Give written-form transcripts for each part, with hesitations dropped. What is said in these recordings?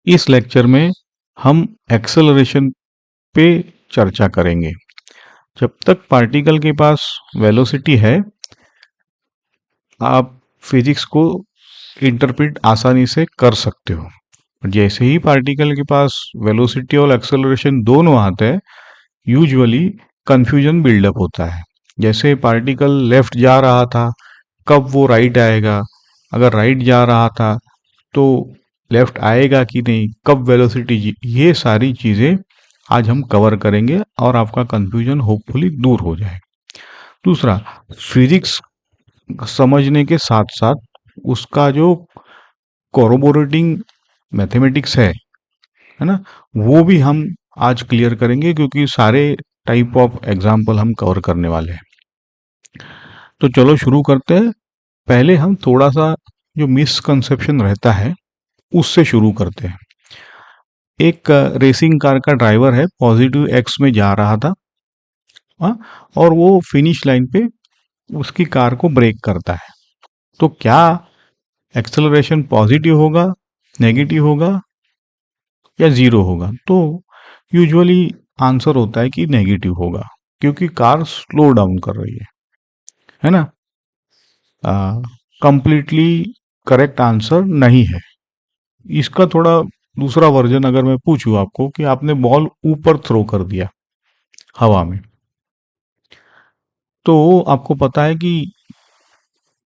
इस लेक्चर में हम एक्सेलरेशन पे चर्चा करेंगे। जब तक पार्टिकल के पास वेलोसिटी है, आप फिजिक्स को इंटरप्रेट आसानी से कर सकते हो। जैसे ही पार्टिकल के पास वेलोसिटी और एक्सेलरेशन दोनों आते हैं, यूजुअली कंफ्यूजन बिल्डअप होता है। जैसे पार्टिकल लेफ्ट जा रहा था, कब वो राइट आएगा? अगर राइट जा रहा था तो लेफ्ट आएगा कि नहीं, कब वेलोसिटी, ये सारी चीज़ें आज हम कवर करेंगे और आपका कंफ्यूजन होपफुली दूर हो जाए। दूसरा, फिजिक्स समझने के साथ साथ उसका जो कोरोबोरेटिंग मैथमेटिक्स है ना, वो भी हम आज क्लियर करेंगे, क्योंकि सारे टाइप ऑफ एग्जाम्पल हम कवर करने वाले हैं। तो चलो शुरू करते हैं। पहले हम थोड़ा सा जो मिसकंसेप्शन रहता है उससे शुरू करते हैं। एक रेसिंग कार का ड्राइवर है, पॉजिटिव एक्स में जा रहा था। हाँ, और वो फिनिश लाइन पे उसकी कार को ब्रेक करता है। तो क्या एक्सेलरेशन पॉजिटिव होगा, नेगेटिव होगा या ज़ीरो होगा? तो यूजुअली आंसर होता है कि नेगेटिव होगा, क्योंकि कार स्लो डाउन कर रही है ना। कंप्लीटली करेक्ट आंसर नहीं है। इसका थोड़ा दूसरा वर्जन अगर मैं पूछूं आपको कि आपने बॉल ऊपर थ्रो कर दिया हवा में, तो आपको पता है कि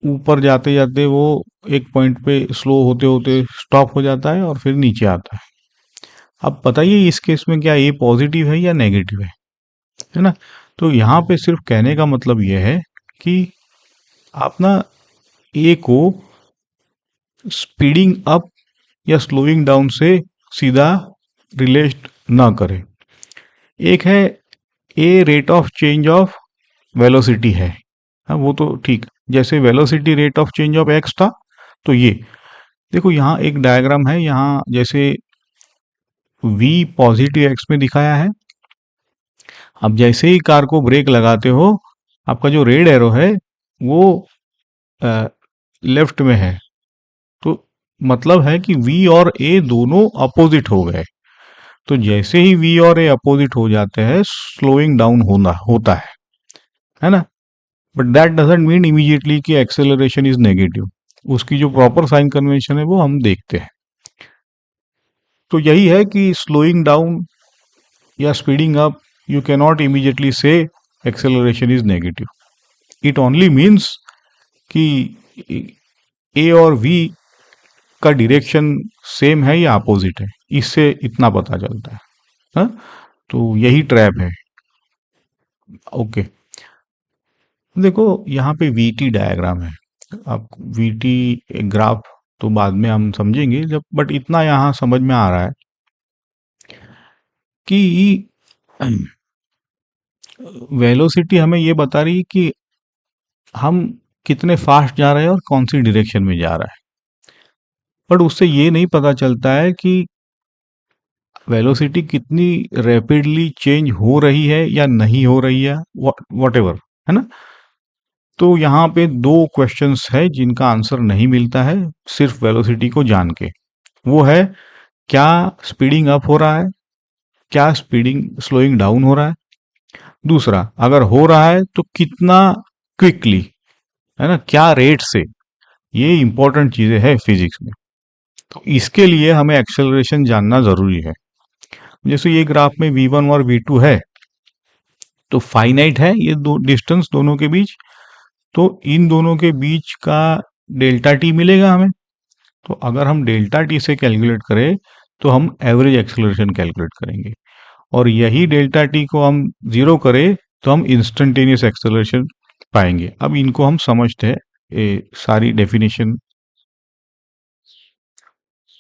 ऊपर जाते जाते वो एक पॉइंट पे स्लो होते होते स्टॉप हो जाता है और फिर नीचे आता है। अब बताइए इस केस में क्या ये पॉजिटिव है या नेगेटिव है ना। तो यहाँ पे सिर्फ कहने का मतलब यह है कि आप ना ए को स्पीडिंग अप या स्लोइंग डाउन से सीधा रिलेट ना करें। एक है a rate of change of velocity है। हाँ, वो तो ठीक, जैसे velocity rate of change of x था, तो ये देखो यहाँ एक डायग्राम है। यहाँ जैसे v पॉजिटिव एक्स में दिखाया है। अब जैसे ही कार को ब्रेक लगाते हो, आपका जो रेड एरो है वो लेफ्ट में है, तो मतलब है कि v और a दोनों अपोजिट हो गए। तो जैसे ही v और a अपोजिट हो जाते हैं, स्लोइंग डाउन होना होता है ना। But that doesn't mean immediately कि एक्सेलरेशन इज नेगेटिव। उसकी जो प्रॉपर साइन कन्वेंशन है वो हम देखते हैं। तो यही है कि स्लोइंग डाउन या speeding up, you can not immediately से acceleration is negative. It only means कि ए और वी का डायरेक्शन सेम है या अपोजिट है, इससे इतना पता चलता है। हा? तो यही ट्रैप है। ओके, देखो यहाँ पे वीटी डायग्राम है। आप वीटी ग्राफ तो बाद में हम समझेंगे जब, बट इतना यहाँ समझ में आ रहा है कि वेलोसिटी हमें ये बता रही है कि हम कितने फास्ट जा रहे हैं और कौन सी डायरेक्शन में जा रहा है। बट उससे ये नहीं पता चलता है कि वेलोसिटी कितनी रैपिडली चेंज हो रही है या नहीं हो रही है, वॉट एवर, है ना। तो यहाँ पे दो क्वेश्चंस है जिनका आंसर नहीं मिलता है सिर्फ वेलोसिटी को जान के। वो है, क्या स्पीडिंग अप हो रहा है, क्या स्पीडिंग स्लोइंग डाउन हो रहा है। दूसरा, अगर हो रहा है तो कितना क्विकली, है ना, क्या रेट से। ये इंपॉर्टेंट चीजें हैं फिजिक्स में। तो इसके लिए हमें एक्सेलरेशन जानना जरूरी है। जैसे ये ग्राफ में v1 और v2 है, तो फाइनाइट है ये दो डिस्टेंस दोनों के बीच। तो इन दोनों के बीच का डेल्टा टी मिलेगा हमें। तो अगर हम डेल्टा टी से कैलकुलेट करें तो हम एवरेज एक्सेलरेशन कैलकुलेट करेंगे, और यही डेल्टा टी को हम जीरो करें तो हम इंस्टेंटेनियस एक्सेलरेशन पाएंगे। अब इनको हम समझते हैं, सारी डेफिनेशन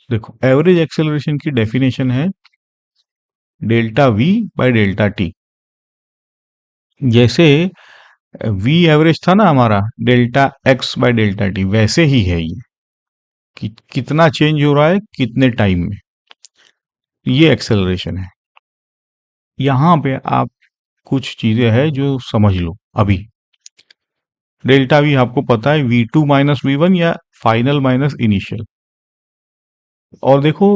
देखो। एवरेज एक्सेलरेशन की डेफिनेशन है delta we by delta T. जैसे वी एवरेज था ना हमारा delta x by delta T, वैसे ही है ये कि कितना चेंज हो रहा है कितने टाइम में, ये एक्सेलरेशन है। यहाँ पे आप कुछ चीजें हैं जो समझ लो अभी। डेल्टा वी आपको पता है, v2 माइनस वी वन या फाइनल माइनस इनिशियल। और देखो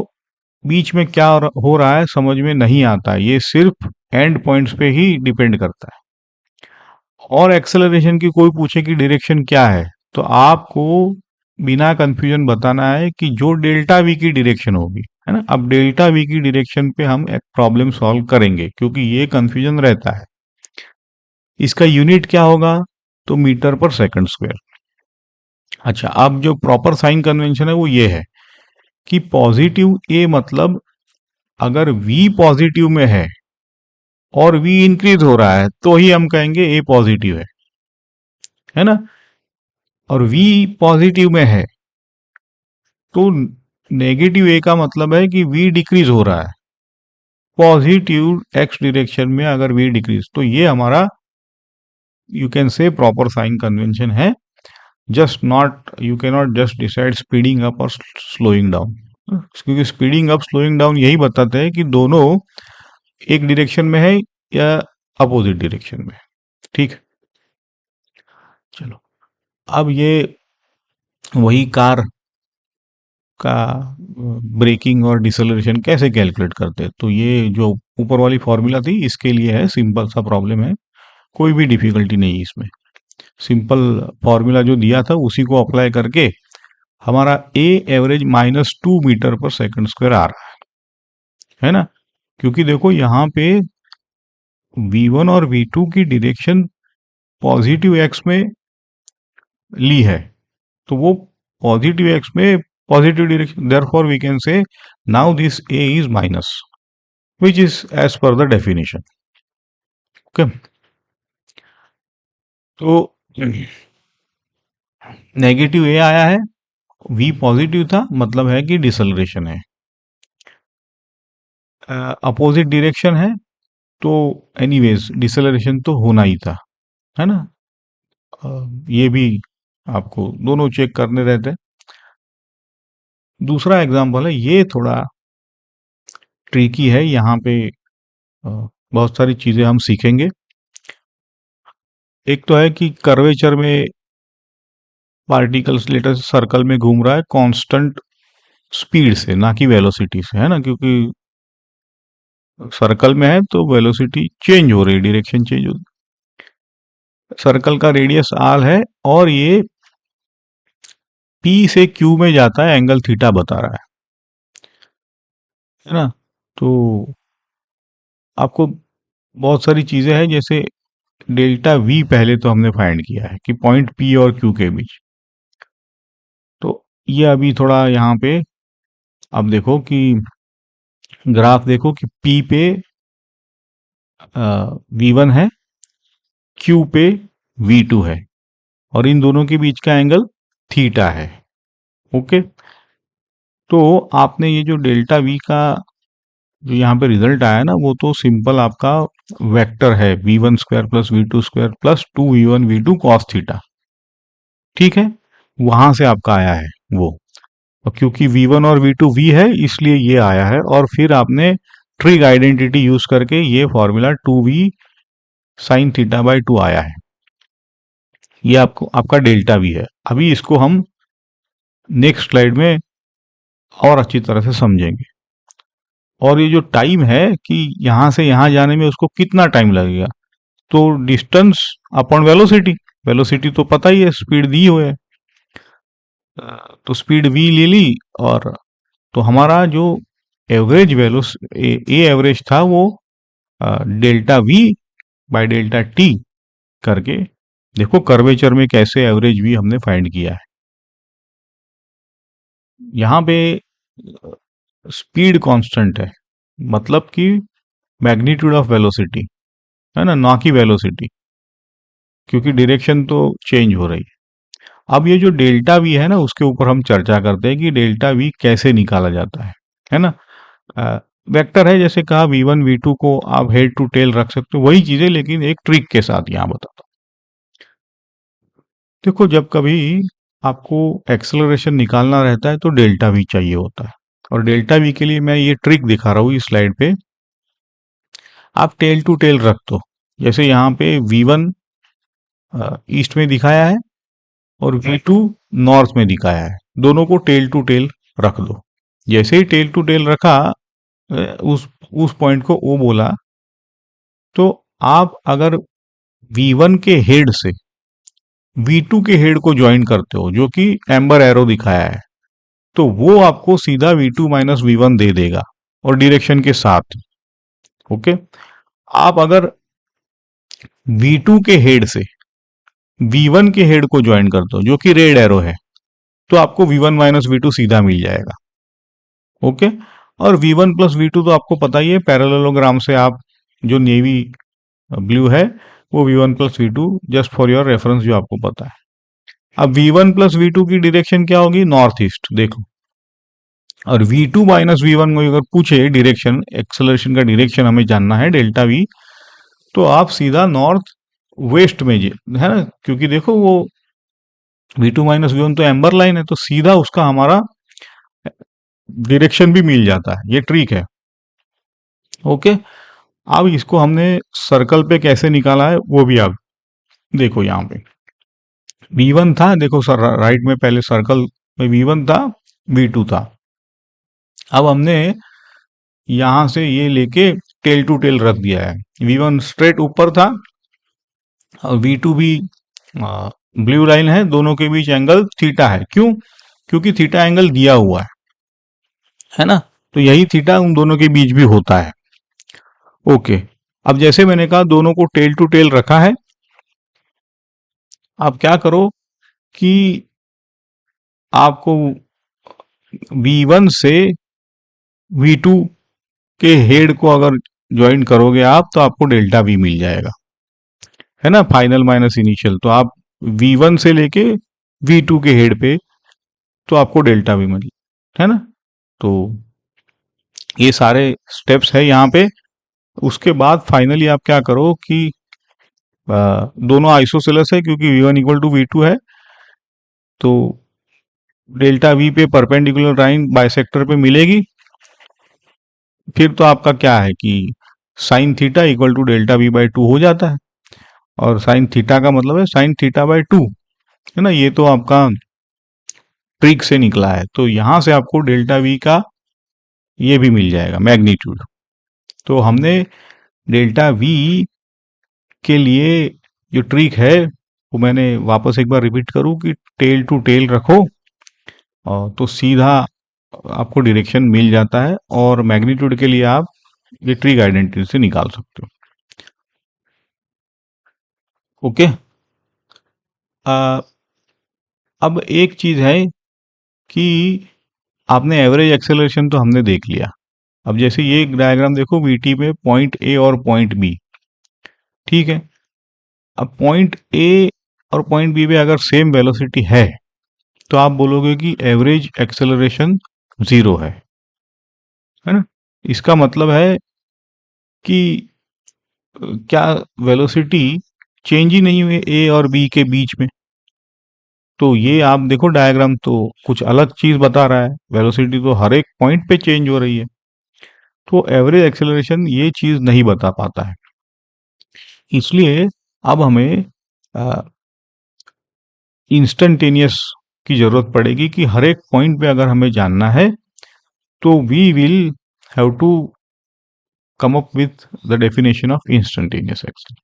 बीच में क्या हो रहा है समझ में नहीं आता, ये सिर्फ एंड पॉइंट्स पे ही डिपेंड करता है। और एक्सेलरेशन की कोई पूछे कि डायरेक्शन क्या है, तो आपको बिना कंफ्यूजन बताना है कि जो डेल्टा वी की डायरेक्शन होगी, है ना। अब डेल्टा वी की डायरेक्शन पे हम एक प्रॉब्लम सॉल्व करेंगे क्योंकि ये कंफ्यूजन रहता है। इसका यूनिट क्या होगा, तो मीटर पर सेकंड स्क्वायर। अच्छा, अब जो प्रॉपर साइन कन्वेंशन है वो ये है कि पॉजिटिव ए मतलब अगर v पॉजिटिव में है और v इंक्रीज हो रहा है तो ही हम कहेंगे a पॉजिटिव है ना। और v पॉजिटिव में है तो नेगेटिव a का मतलब है कि v डिक्रीज हो रहा है। पॉजिटिव x डायरेक्शन में अगर v डिक्रीज, तो ये हमारा you can say proper sign convention है। Just not, you can not just decide speeding up और स्लोइंग डाउन, क्योंकि स्पीडिंग अप स्लोइंग डाउन यही बताते हैं कि दोनों एक डायरेक्शन में है या अपोजिट डायरेक्शन में। ठीक है, चलो अब ये वही कार का ब्रेकिंग और डिसलरेशन कैसे कैलकुलेट करते हैं, तो ये जो ऊपर वाली फॉर्मूला थी इसके लिए है, सिंपल सा प्रॉब्लम है, कोई भी डिफिकल्टी नहीं है इसमें। सिंपल फॉर्मूला जो दिया था उसी को अप्लाई करके हमारा ए एवरेज -2 मीटर पर सेकंड स्क्वायर आ रहा है ना। क्योंकि देखो यहाँ पे v1 और v2 की डायरेक्शन पॉजिटिव एक्स में ली है, तो वो पॉजिटिव एक्स में positive direction, therefore we can say now this a is minus, which is as per the definition. Okay, तो नेगेटिव ए आया है, v पॉजिटिव था, मतलब है कि डिसलरेशन है। अपोजिट डायरेक्शन है तो एनीवेज डिसलरेशन तो होना ही था, है ना। ये भी आपको दोनों चेक करने रहते हैं। दूसरा एग्जांपल है, ये थोड़ा ट्रिकी है, यहाँ पे बहुत सारी चीजें हम सीखेंगे। एक तो है कि कर्वेचर में पार्टिकल्स लेटर सर्कल में घूम रहा है कांस्टेंट स्पीड से, ना कि वेलोसिटी से, है ना, क्योंकि सर्कल में है तो वेलोसिटी चेंज हो रही, डायरेक्शन चेंज हो रही। सर्कल का रेडियस आर है और ये P से Q में जाता है, एंगल थीटा बता रहा है ना। तो आपको बहुत सारी चीजें हैं, जैसे डेल्टा V पहले तो हमने फाइंड किया है कि पॉइंट P और Q के बीच, तो ये अभी थोड़ा यहाँ पे अब देखो कि ग्राफ देखो कि P पे V1 है, Q पे V2 है और इन दोनों के बीच का एंगल थीटा है। ओके, तो आपने ये जो डेल्टा V का जो यहाँ पे रिजल्ट आया ना, वो तो सिंपल आपका वेक्टर है v1 square plus v2 square plus 2v1 v2 cos theta. ठीक है, वहां से आपका आया है वो, और क्योंकि v1 और v2 v है इसलिए ये आया है, और फिर आपने ट्रिग आइडेंटिटी यूज करके ये formula 2v sine theta by 2 आया है। ये आपको आपका डेल्टा वी है। अभी इसको हम नेक्स्ट स्लाइड में और अच्छी तरह से समझेंगे। और ये जो टाइम है कि यहां से यहां जाने में उसको कितना टाइम लगेगा, तो डिस्टेंस अपॉन वेलोसिटी, वेलोसिटी तो पता ही है, स्पीड दी हुई है, तो स्पीड v ले ली, और तो हमारा जो एवरेज ए एवरेज था वो delta v by delta t करके, देखो कर्वेचर में कैसे एवरेज v हमने फाइंड किया है। यहाँ पे स्पीड कांस्टेंट है, मतलब कि मैग्नीट्यूड ऑफ वेलोसिटी, है ना कि वेलोसिटी, क्योंकि डायरेक्शन तो चेंज हो रही है। अब ये जो डेल्टा वी है ना, उसके ऊपर हम चर्चा करते हैं कि डेल्टा वी कैसे निकाला जाता है ना। वेक्टर है, जैसे कहा v1 v2 को आप हेड टू टेल रख सकते हो, वही चीजें लेकिन एक ट्रिक के साथ यहाँ बताता हूँ। देखो, जब कभी आपको एक्सेलरेशन निकालना रहता है तो डेल्टा वी चाहिए होता है, और डेल्टा वी के लिए मैं ये ट्रिक दिखा रहा हूँ इस स्लाइड पे। आप टेल टू टेल रख दो, जैसे यहाँ पे v1 ईस्ट में दिखाया है और v2 नॉर्थ में दिखाया है, दोनों को टेल टू टेल रख दो। जैसे ही टेल टू टेल रखा, उस पॉइंट को ओ बोला, तो आप अगर V1 के हेड से V2 के हेड को ज्वाइन करते हो, जो कि एम्बर एरो दिखाया है, तो वो आपको सीधा V2 माइनस V1 दे देगा और डायरेक्शन के साथ। ओके, आप अगर V2 के हेड से V1 के हेड को ज्वाइन करते हो, जो कि रेड एरो है, तो आपको V1 माइनस V2 सीधा मिल जाएगा। ओके, और V1 प्लस V2 तो आपको पता ही है, पैरेललोग्राम से आप जो नेवी ब्लू है वो V1 plus V2, just for your reference, जो आपको पता है। अब V1 प्लस V2 की डायरेक्शन क्या होगी? नॉर्थ ईस्ट, देखो। और V2 माइनस V1 को अगर पूछे डायरेक्शन, एक्सेलरेशन का डायरेक्शन हमें जानना है, डेल्टा V, तो आप सीधा नॉर्थ वेस्ट में है ना, क्योंकि देखो वो V2 माइनस V1 तो एम्बर लाइन है, तो सीधा उसका हमारा डायरेक्शन भी मिल जाता है। ये ट्रिक है। ओके, अब इसको हमने सर्कल पे कैसे निकाला है वो भी आप देखो। यहाँ पे V1 था, देखो सर राइट में पहले सर्कल में V1 था, V2 था। अब हमने यहां से ये लेके टेल टू टेल रख दिया है। V1 स्ट्रेट ऊपर था और V2 भी ब्लू लाइन है, दोनों के बीच एंगल थीटा है। क्यों? क्योंकि थीटा एंगल दिया हुआ है ना, तो यही थीटा उन दोनों के बीच भी होता है। ओके, अब जैसे मैंने कहा दोनों को टेल टू टेल रखा है। आप क्या करो कि आपको V1 से V2 के हेड को अगर ज्वाइन करोगे आप, तो आपको डेल्टा V मिल जाएगा, है ना, फाइनल माइनस इनिशियल। तो आप V1 से लेके V2 के हेड पे, तो आपको डेल्टा V मिल, है ना। तो ये सारे स्टेप्स है यहाँ पे। उसके बाद फाइनली आप क्या करो कि दोनों आइसोसेलेस है, क्योंकि V1 इक्वल टू V2 है, तो डेल्टा V पे परपेंडिकुलर लाइन बाइसेक्टर पे मिलेगी। फिर तो आपका क्या है कि sine theta equal to delta V by 2 हो जाता है, और साइन थीटा का मतलब है साइन थीटा बाई 2, है ना। ये तो आपका ट्रिक से निकला है, तो यहां से आपको डेल्टा V का ये भी मिल जाएगा मैग्नीट्यूड। तो हमने डेल्टा V के लिए जो ट्रिक है वो मैंने वापस एक बार रिपीट करूं कि टेल टू टेल रखो, और तो सीधा आपको डायरेक्शन मिल जाता है, और मैग्नीट्यूड के लिए आप ये ट्रिक आइडेंटिटी से निकाल सकते हो। ओके, अब एक चीज है कि आपने एवरेज एक्सेलरेशन तो हमने देख लिया। अब जैसे ये डायग्राम देखो, VT में पॉइंट ए और पॉइंट बी, ठीक है। अब पॉइंट ए और पॉइंट बी पे अगर सेम वेलोसिटी है, तो आप बोलोगे कि एवरेज एक्सेलरेशन 0 है ना। इसका मतलब है कि क्या वेलोसिटी चेंज ही नहीं हुई ए और बी के बीच में। तो ये आप देखो डायग्राम तो कुछ अलग चीज बता रहा है, वेलोसिटी तो हर एक पॉइंट पे चेंज हो रही है। तो एवरेज एक्सेलरेशन ये चीज नहीं बता पाता है। इसलिए अब हमें इंस्टेंटेनियस की जरूरत पड़ेगी कि हर एक पॉइंट पे अगर हमें जानना है, तो we will have to come up with the definition of instantaneous acceleration.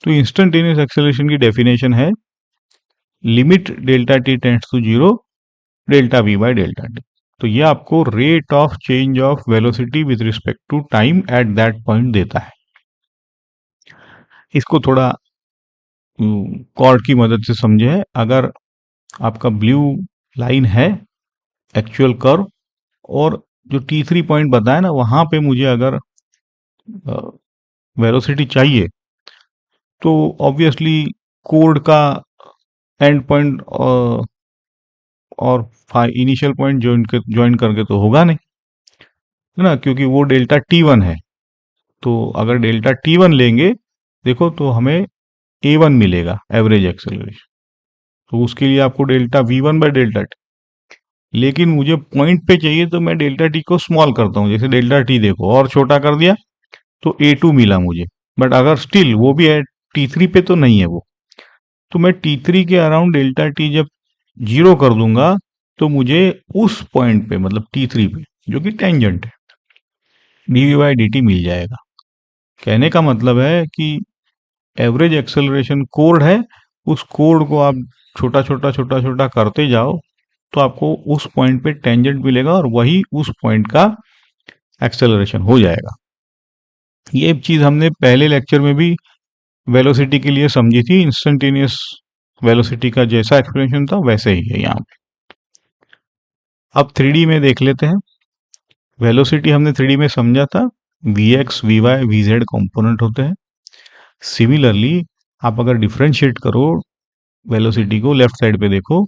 तो इंस्टेंटेनियस एक्सेलरेशन की डेफिनेशन है limit delta T tends to 0 delta V by delta T. तो ये आपको rate of change of velocity with respect to time at that point देता है। इसको थोड़ा कॉर्ड की मदद से समझे। अगर आपका ब्लू लाइन है एक्चुअल कर्व, और जो T3 पॉइंट बताया ना, वहां पे मुझे अगर वेलोसिटी चाहिए, तो ऑब्वियसली कोड का एंड पॉइंट और इनिशियल पॉइंट ज्वाइन करके तो होगा नहीं, है ना, क्योंकि वो डेल्टा T1 है। तो अगर डेल्टा T1 लेंगे, देखो, तो हमें A1 मिलेगा एवरेज एक्सेलरेशन। तो उसके लिए आपको delta V1 by delta T, लेकिन मुझे पॉइंट पे चाहिए तो मैं डेल्टा टी को स्मॉल करता हूँ। जैसे डेल्टा टी देखो और छोटा कर दिया, तो A2 मिला मुझे। बट अगर स्टिल वो भी है T3 पे, तो नहीं है वो। तो मैं T3 के अराउंड डेल्टा टी जब 0 कर दूंगा, तो मुझे उस पॉइंट पे मतलब T3 पे जो कि टेंजेंट है डी बाई डी टी मिल जाएगा। कहने का मतलब है कि एवरेज एक्सेलरेशन कोड है, उस कोड को आप छोटा छोटा छोटा छोटा करते जाओ तो आपको उस पॉइंट पे टेंजेंट मिलेगा और वही उस पॉइंट का एक्सेलरेशन हो जाएगा। ये चीज हमने पहले लेक्चर में भी वेलोसिटी के लिए समझी थी। इंस्टेंटेनियस वेलोसिटी का जैसा एक्सप्लेनेशन था वैसे ही है यहाँ पे। अब 3D में देख लेते हैं। वेलोसिटी हमने 3D में समझा था, Vx, Vy, Vz कंपोनेंट होते हैं। सिमिलरली आप अगर डिफरेंशिएट करो वेलोसिटी को, लेफ्ट साइड पे देखो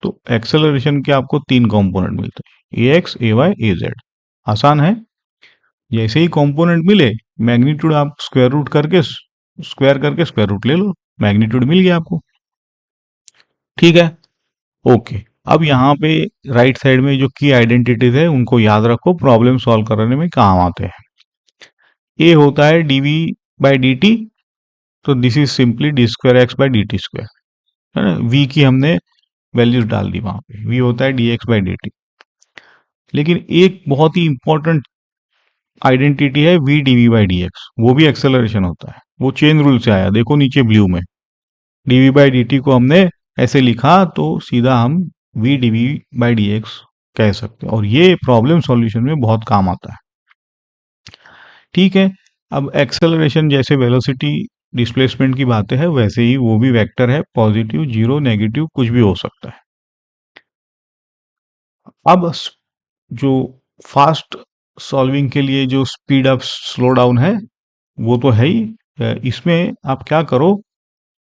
तो एक्सेलरेशन के आपको 3 कंपोनेंट मिलते हैं, Ax, Ay, Az। आसान है। जैसे ही कंपोनेंट मिले मैग्नीट्यूड आप स्क्वायर करके स्क्वायर रूट ले लो, मैग्नीट्यूड मिल गया आपको। ठीक है, ओके। अब यहाँ पे राइट साइड में जो की आइडेंटिटीज है उनको याद रखो, प्रॉब्लम सॉल्व करने में काम आते हैं। ए होता है dv बाई डी टी, तो this is simply D square x by D T square, है ना। v की हमने वैल्यूज डाल दी वहां पे, v होता है D x by D T. लेकिन एक बहुत ही इंपॉर्टेंट आइडेंटिटी है v dv by D x, वो भी एक्सेलरेशन होता है। वो चेन रूल से आया, देखो नीचे ब्लू में dv बाई डी टी को हमने ऐसे लिखा तो सीधा हम v dv by D x कह सकते हैं, और ये प्रॉब्लम सॉल्यूशन में बहुत काम आता है। ठीक है, अब एक्सेलरेशन जैसे वेलोसिटी डिस्प्लेसमेंट की बातें है वैसे ही वो भी वेक्टर है, पॉजिटिव, जीरो, नेगेटिव, कुछ भी हो सकता है। अब जो फास्ट सॉल्विंग के लिए जो स्पीड अप स्लो डाउन है वो तो है ही। इसमें आप क्या करो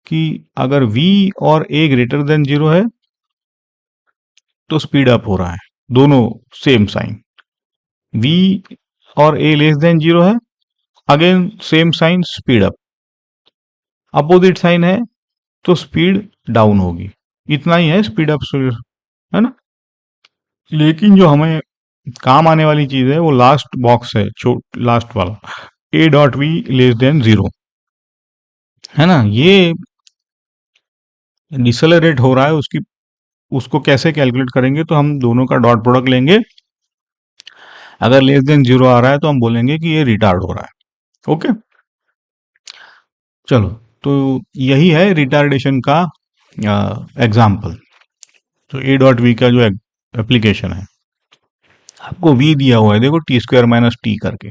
कि अगर v और a ग्रेटर देन जीरो है तो स्पीड अप हो रहा है, दोनों सेम साइन। v और a लेस देन जीरो है, again same sign, speed up. Opposite sign है तो स्पीड डाउन होगी। इतना ही है स्पीड अप, है ना। लेकिन जो हमें काम आने वाली चीज है वो लास्ट बॉक्स है, लास्ट वाला, a dot V less than zero, है ना। ये डिसलरेट हो रहा है, उसको कैसे कैलकुलेट करेंगे, तो हम दोनों का डॉट प्रोडक्ट लेंगे। अगर लेस देन जीरो आ रहा है तो हम बोलेंगे कि ये रिटार्ड हो रहा है। ओके, चलो, तो यही है रिटार्डेशन का एग्जाम्पल। तो ए डॉट वी का जो एप्लीकेशन है, आपको वी दिया हुआ है, देखो टी स्क्वायर माइनस टी करके,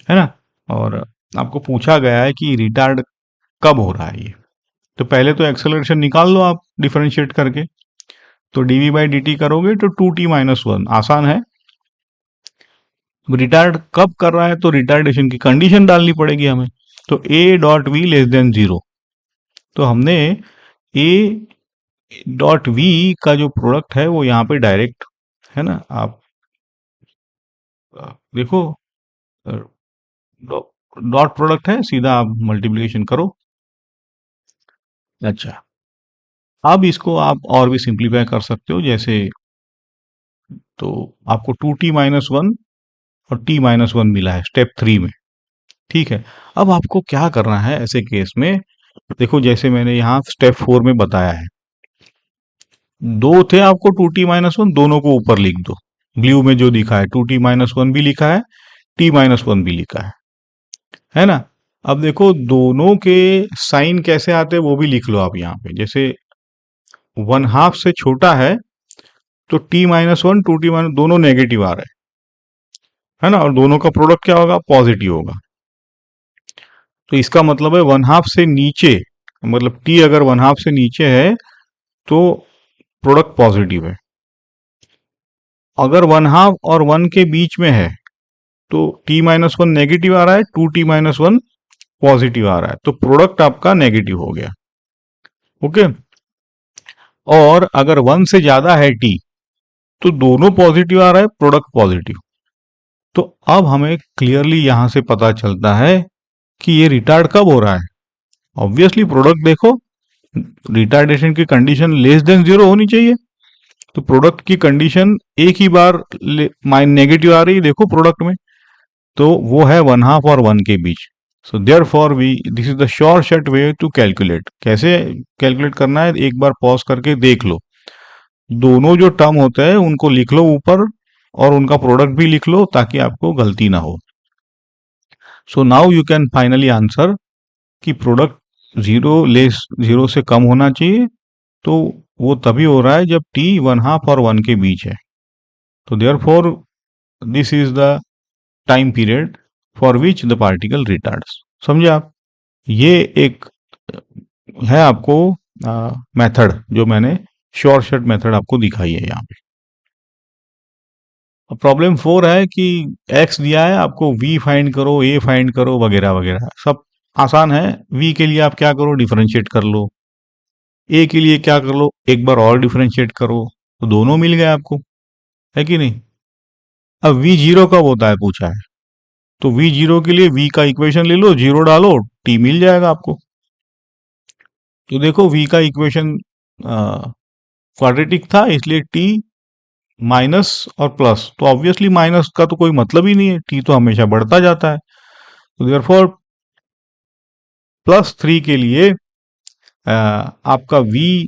है ना। और आपको पूछा गया है कि रिटार्ड कब हो रहा है ये, तो पहले तो एक्सेलरेशन निकाल लो आप डिफरेंशिएट करके। तो डीवी बाई डी टी करोगे तो 2t माइनस वन, आसान है। रिटार्ड कब कर रहा है तो रिटार्डेशन की कंडीशन डालनी पड़ेगी हमें। तो a dot V less than zero, तो हमने a डॉट वी का जो प्रोडक्ट है वो यहाँ पे डायरेक्ट, है ना। आप देखो डॉट प्रोडक्ट है, सीधा आप मल्टीप्लिकेशन करो। अच्छा, अब इसको आप और भी सिंप्लीफाई कर सकते हो, जैसे तो आपको 2t माइनस वन और t माइनस वन मिला है स्टेप 3 में। ठीक है, अब आपको क्या करना है ऐसे केस में, देखो जैसे मैंने यहाँ स्टेप 4 में बताया है, दो थे आपको 2t माइनस वन, दोनों को ऊपर लिख दो। ब्लू में जो दिखा है 2t माइनस वन भी लिखा है, t माइनस वन भी लिखा है ना। अब देखो दोनों के साइन कैसे आते हैं वो भी लिख लो आप यहाँ पे। जैसे 1/2 से छोटा है तो t minus one, 2t minus, दोनों नेगेटिव आ रहे हैं, है ना, और दोनों का प्रोडक्ट क्या होगा, पॉजिटिव होगा। तो इसका मतलब है 1/2 से नीचे, मतलब t अगर 1/2 से नीचे है तो प्रोडक्ट पॉजिटिव है। अगर 1/2 और 1 के बीच में है तो t माइनस वन नेगेटिव आ रहा है, 2t माइनस वन पॉजिटिव आ रहा है, तो प्रोडक्ट आपका नेगेटिव हो गया। ओके, और अगर 1 से ज्यादा है t तो दोनों पॉजिटिव आ रहा है, प्रोडक्ट पॉजिटिव। तो अब हमें क्लियरली यहां से पता चलता है कि ये रिटार्ड कब हो रहा है। ऑब्वियसली प्रोडक्ट देखो, रिटार्डेशन की कंडीशन लेस देन जीरो होनी चाहिए, तो प्रोडक्ट की कंडीशन एक ही बार माइन नेगेटिव आ रही है, देखो प्रोडक्ट में, तो वो है 1/2 और 1 के बीच। So therefore we, this is the short way to calculate. कैसे कैलकुलेट करना है एक बार पॉज करके देख लो। दोनों जो टर्म होते हैं उनको लिख लो ऊपर, और उनका प्रोडक्ट भी लिख लो ताकि आपको गलती ना हो. So now you can finally answer कि प्रोडक्ट जीरो से कम होना चाहिए. तो वो तभी हो रहा है जब टी 1/2 और 1 के बीच है. तो therefore this is the time period for which the particle retards. समझे आप? ये एक है आपको मेथड जो मैंने शॉर्टकट मेथड आपको दिखाई है यहाँ पे. अब प्रॉब्लम 4 है कि x दिया है आपको, v फाइंड करो, a फाइंड करो, वगैरह वगैरह. सब आसान है. v के लिए आप क्या करो, डिफरेंशिएट कर लो. a के लिए क्या कर लो, एक बार और डिफरेंशिएट करो. तो दोनों मिल गए आपको, है कि नहीं? अब v जीरो कब होता है पूछा है, तो v जीरो के लिए v का इक्वेशन ले लो, जीरो डालो, t मिल जाएगा आपको. तो देखो v का इक्वेशन क्वाड्रेटिक था, इसलिए t माइनस और प्लस, तो ऑब्वियसली माइनस का तो कोई मतलब ही नहीं है, t तो हमेशा बढ़ता जाता है. तो देयरफॉर +3 के लिए आपका v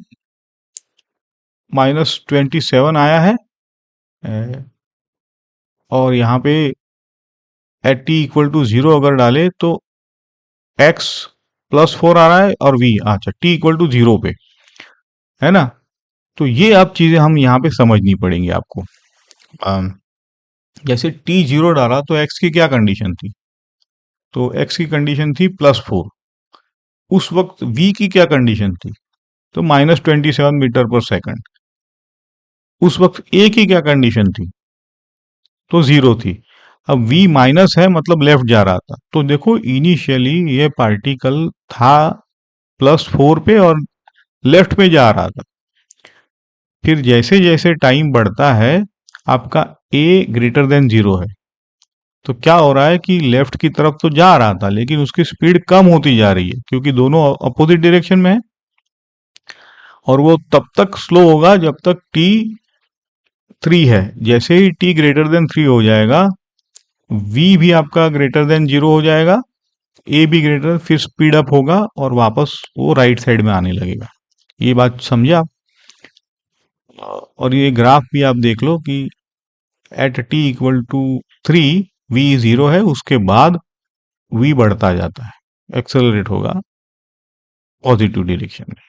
-27 आया है. और यहाँ पे एट t इक्वल टू 0 अगर डाले तो x +4 आ रहा है, और v, अच्छा, t इक्वल टू 0 पे है ना. तो ये अब चीजें हम यहाँ पे समझनी पड़ेंगी आपको. जैसे t 0 डाला तो x की क्या कंडीशन थी, तो x की कंडीशन थी +4. उस वक्त v की क्या कंडीशन थी, तो -27 मीटर पर सेकंड. उस वक्त a की क्या कंडीशन थी, तो 0 थी. अब v माइनस है मतलब लेफ्ट जा रहा था. तो देखो इनिशियली ये पार्टिकल था +4 पे और लेफ्ट में जा रहा था. फिर जैसे जैसे टाइम बढ़ता है आपका a ग्रेटर देन 0 है, तो क्या हो रहा है कि लेफ्ट की तरफ तो जा रहा था लेकिन उसकी स्पीड कम होती जा रही है, क्योंकि दोनों अपोजिट डायरेक्शन में है. और वो तब तक स्लो होगा जब तक t 3 है. जैसे ही t ग्रेटर देन 3 हो जाएगा, v भी आपका ग्रेटर देन 0 हो जाएगा, a भी ग्रेटर, फिर स्पीड अप होगा और वापस वो राइट साइड में आने लगेगा. ये बात समझे आप? और ये ग्राफ भी आप देख लो कि at t equal to 3 v 0 है, उसके बाद v बढ़ता जाता है, एक्सेलरेट होगा पॉजिटिव डायरेक्शन में.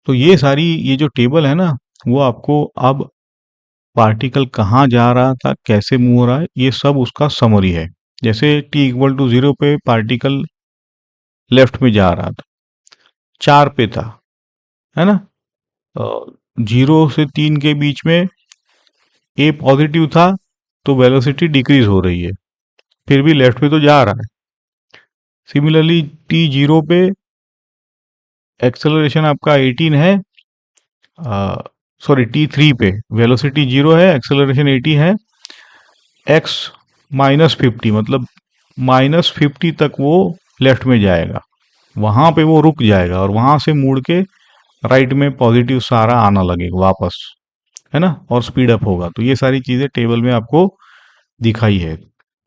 तो ये सारी, ये जो टेबल है ना, वो आपको अब पार्टिकल कहाँ जा रहा था, कैसे मूव हो रहा है, ये सब उसका समरी है. जैसे t इक्वल टू 0 पे पार्टिकल लेफ्ट में जा रहा था, 4 पे था, है ना. 0 से 3 के बीच में a पॉजिटिव था, तो वेलोसिटी डिक्रीज हो रही है, फिर भी लेफ्ट पे तो जा रहा है. सिमिलरली t 0 पे एक्सेलरेशन आपका 18 है, सॉरी t 3 पे वेलोसिटी 0 है, एक्सेलरेशन 80 है. x -50 मतलब -50 तक वो लेफ्ट में जाएगा, वहां पे वो रुक जाएगा और वहां से मुड़ के राइट में पॉजिटिव सारा आना लगेगा वापस, है ना, और स्पीड अप होगा. तो ये सारी चीजें टेबल में आपको दिखाई है.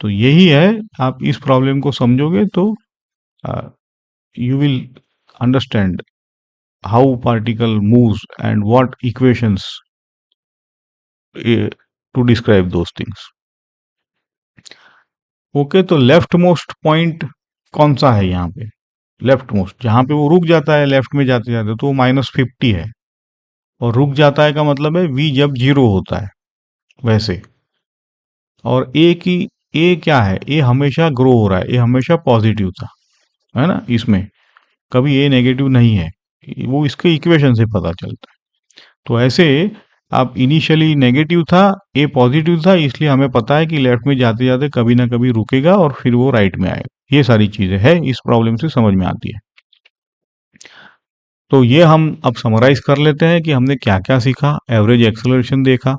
तो यही है, आप इस प्रॉब्लम को समझोगे तो you will understand how particle moves and what equations to describe those things. Okay, तो लेफ्ट मोस्ट पॉइंट कौन सा है यहाँ पे? लेफ्ट मोस्ट जहां पे वो रुक जाता है लेफ्ट में जाते जाते, तो वो -50 है. और रुक जाता है का मतलब है v जब 0 होता है वैसे. और a क्या है, a हमेशा ग्रो हो रहा है, a हमेशा पॉजिटिव था, है ना. इसमें कभी a नेगेटिव नहीं है, वो इसके इक्वेशन से पता चलता है. तो ऐसे आप इनिशियली नेगेटिव था, a पॉजिटिव था, इसलिए हमें पता है कि लेफ्ट में जाते जाते कभी ना कभी रुकेगा और फिर वो राइट में आएगा. ये सारी चीजें हैं इस प्रॉब्लम से समझ में आती है. तो ये हम अब समराइज कर लेते हैं कि हमने क्या क्या सीखा. एवरेज एक्सेलरेशन देखा,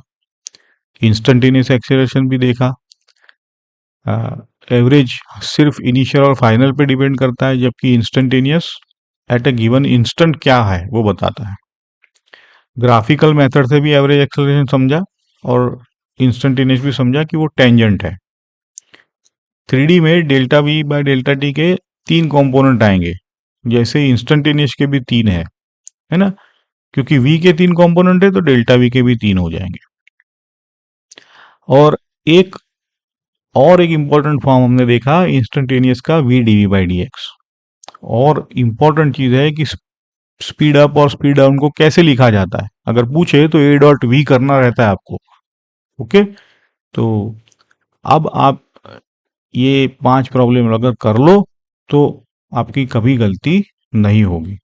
इंस्टेंटेनियस एक्सेलरेशन भी देखा. एवरेज सिर्फ इनिशियल और फाइनल पे डिपेंड करता है, जबकि instantaneous at a given instant क्या है वो बताता है. ग्राफिकल मेथड से भी एवरेज एक्सेलरेशन समझा, और इंस्टेंटेनियस भी समझा कि वो टेंजेंट है. 3D में delta we by delta T के 3 कंपोनेंट आएंगे, जैसे इंस्टेंटेनियस के भी 3 है ना. क्योंकि v के 3 कंपोनेंट है तो डेल्टा v के भी 3 हो जाएंगे। और एक इंपॉर्टेंट फॉर्म हमने देखा इंस्टेंटेनियस का v dv by D x. और इंपॉर्टेंट चीज है कि स्पीड अप और स्पीड डाउन को कैसे लिखा जाता है, अगर पूछे तो a डॉट वी करना रहता है आपको। ओके, तो अब आप ये 5 प्रॉब्लम अगर कर लो तो आपकी कभी गलती नहीं होगी।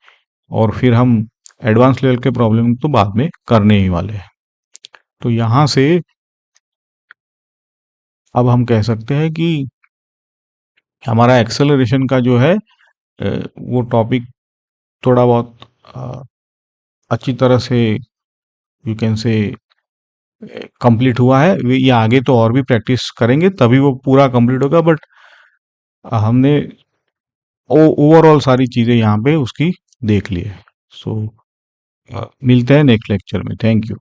और फिर हम एडवांस लेवल के प्रॉब्लम तो बाद में करने ही वाले हैं। तो यहाँ से अब हम कह सकते हैं कि हमारा एक्सेलरेशन का जो है वो टॉपिक थोड़ा बहुत अच्छी तरह से यू कैन से कंप्लीट हुआ है। ये आगे तो और भी प्रैक्टिस करेंगे तभी वो पूरा कंप्लीट होगा, बट हमने ओवरऑल सारी चीज़ें यहाँ पे उसकी देख ली है। सो मिलते हैं नेक्स्ट लेक्चर में। Thank you.